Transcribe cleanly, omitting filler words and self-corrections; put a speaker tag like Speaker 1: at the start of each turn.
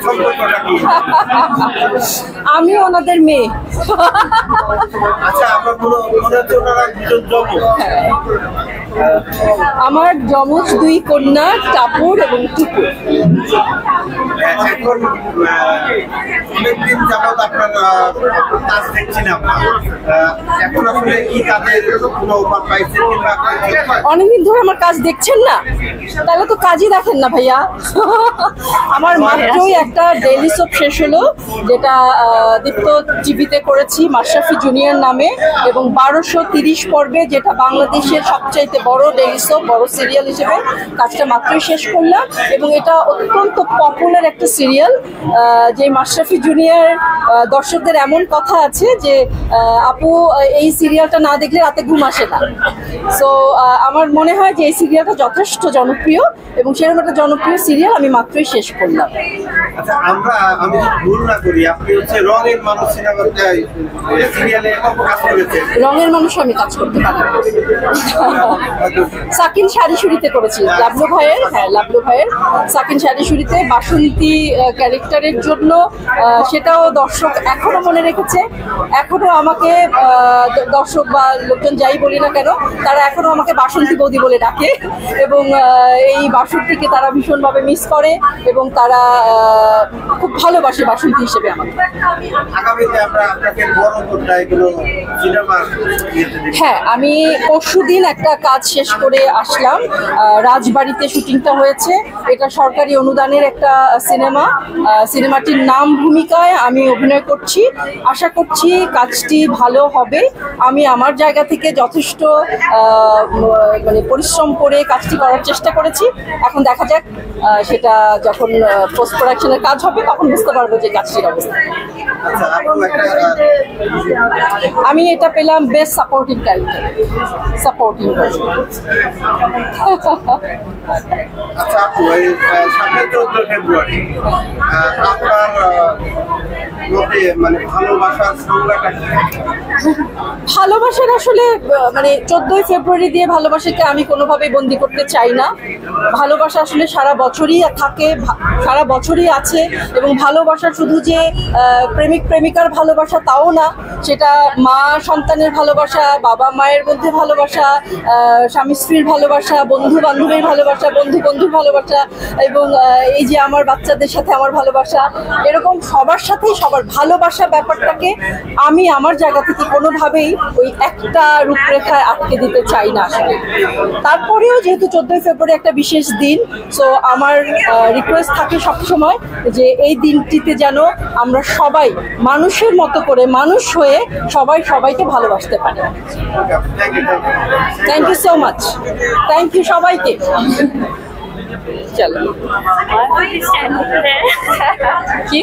Speaker 1: সম্পর্কটা কি?
Speaker 2: আমি ওনাদের মেয়ে।
Speaker 1: আচ্ছা, আপনার মনে হচ্ছে ওনারা দুজন যমজ।
Speaker 2: আমার যমজ 2 কন্যা, টাপুর এবং টুকুর।
Speaker 1: এখন অনেকদিন যাবৎ আপনার কাজ দেখছিলাম, এখন আসলে কি কাজের কোনো অফার পাইছেন কিংবা
Speaker 2: অনেকদিন ধরে আমার কাজ দেখছেন না, তাহলে তো কাজই দেখেন না ভাইয়া। আমার মাত্রই একটা ডেইলি সোপ শেষ হলো, যেটা দীপ্ত টিভিতে করেছি মাশরাফি জুনিয়র নামে, এবং 1230 পর্বে, যেটা বাংলাদেশের সবচাইতে বড় ডেইলি সোপ, বড় সিরিয়াল হিসেবে কাজটা মাত্রই শেষ করলাম। এবং এটা অত্যন্ত পপুলার একটা সিরিয়াল, যে মাশরাফি জুনিয়র দর্শকদের এমন কথা আছে যে আপু এই সিরিয়ালটা না দেখলে রাতে ঘুম আসে না। সো আমার মনে হয় যে এই সিরিয়ালটা যথেষ্ট জনপ্রিয়, এবং সেরকম একটা জনপ্রিয় সিরিয়াল আমি মাত্রই শেষ করলাম।
Speaker 1: আচ্ছা, আমি যদি ভুল না করি, আপনি হচ্ছে রঙের মানুষ সিনেমাতে সিরিয়ালে কাজ করেছেন।
Speaker 2: রঙের মানুষ আমি কাজ করতে পারি, সাকিন শাড়িশুড়িতে করেছি লাবলু ভাইয়ের। হ্যাঁ, লাবলু ভাইয়ের সাকিন শাড়িশুড়িতে বাসন্তী ক্যারেক্টারের জন্য, সেটাও দর্শক এখনো মনে রেখেছে। এখনো আমাকে দর্শক বা লোকজন যাই বলি না কেন, তারা এখনো আমাকে বাসন্তী বৌদি বলে ডাকে, এবং এই বাসন্তীকে তারা ভীষণভাবে মিস করে, এবং তারা খুব ভালোবাসে বাসন্তী হিসেবে আমাকে।
Speaker 1: আগামীতে আমরা আপনাকে বড় করতে এগুলো সিনেমা।
Speaker 2: হ্যাঁ, আমি পরশুদিন একটা কাজ শেষ করে আসলাম, রাজবাড়িতে শুটিংটা হয়েছে। এটা সরকারি অনুদানের একটা সিনেমা। সিনেমাটির নাম ভূমিকায় আমি অভিনয় করছি। আশা করছি কাজটি ভালো হবে। আমি আমার জায়গা থেকে যথেষ্ট মানে পরিশ্রম করে কাজটি করার চেষ্টা করেছি। এখন দেখা যাক, সেটা যখন পোস্ট প্রোডাকশনের কাজ হবে তখন বুঝতে পারবো যে কাজটির অবস্থা। আমি এটা পেলাম বেস্ট সাপোর্টিং ক্যারেক্টার, সাপোর্টিং।
Speaker 1: আচ্ছা আপু, এই সামনে 14 ফেব্রুয়ারি আপনার মতে মানে ভালোবাসার সংজ্ঞাটা কি?
Speaker 2: ভালোবাসার আসলে মানে 14ই ফেব্রুয়ারি দিয়ে ভালোবাসাকে আমি কোনোভাবেই বন্দি করতে চাই না। ভালোবাসা আসলে সারা বছরই থাকে, সারা বছরই আছে, এবং ভালোবাসা শুধু যে প্রেমিক প্রেমিকার ভালোবাসা তাও না, সেটা মা সন্তানের ভালোবাসা, বাবা মায়ের মধ্যে ভালোবাসা, স্বামী স্ত্রীর ভালোবাসা, বন্ধু বান্ধবীর ভালোবাসা, বন্ধু বন্ধুর ভালোবাসা, এবং এই যে আমার বাচ্চাদের সাথে আমার ভালোবাসা, এরকম সবার সাথেই সবার ভালোবাসা ব্যাপারটাকে আমি আমার জায়গা থেকে কোনোভাবেই ওই একটা রূপরেখায় আটকে দিতে চাই না আসলে। তারপরেও যেহেতু 14ই ফেব্রুয়ারি একটা বিশেষ দিন, সো আমার রিকোয়েস্ট থাকে সবসময় যে এই দিনটিতে যেন আমরা সবাই মানুষের মতো করে মানুষ হয়ে সবাই সবাইকে ভালোবাসতে পারি। Thank you so much, thank you সবাইকে। চলো কি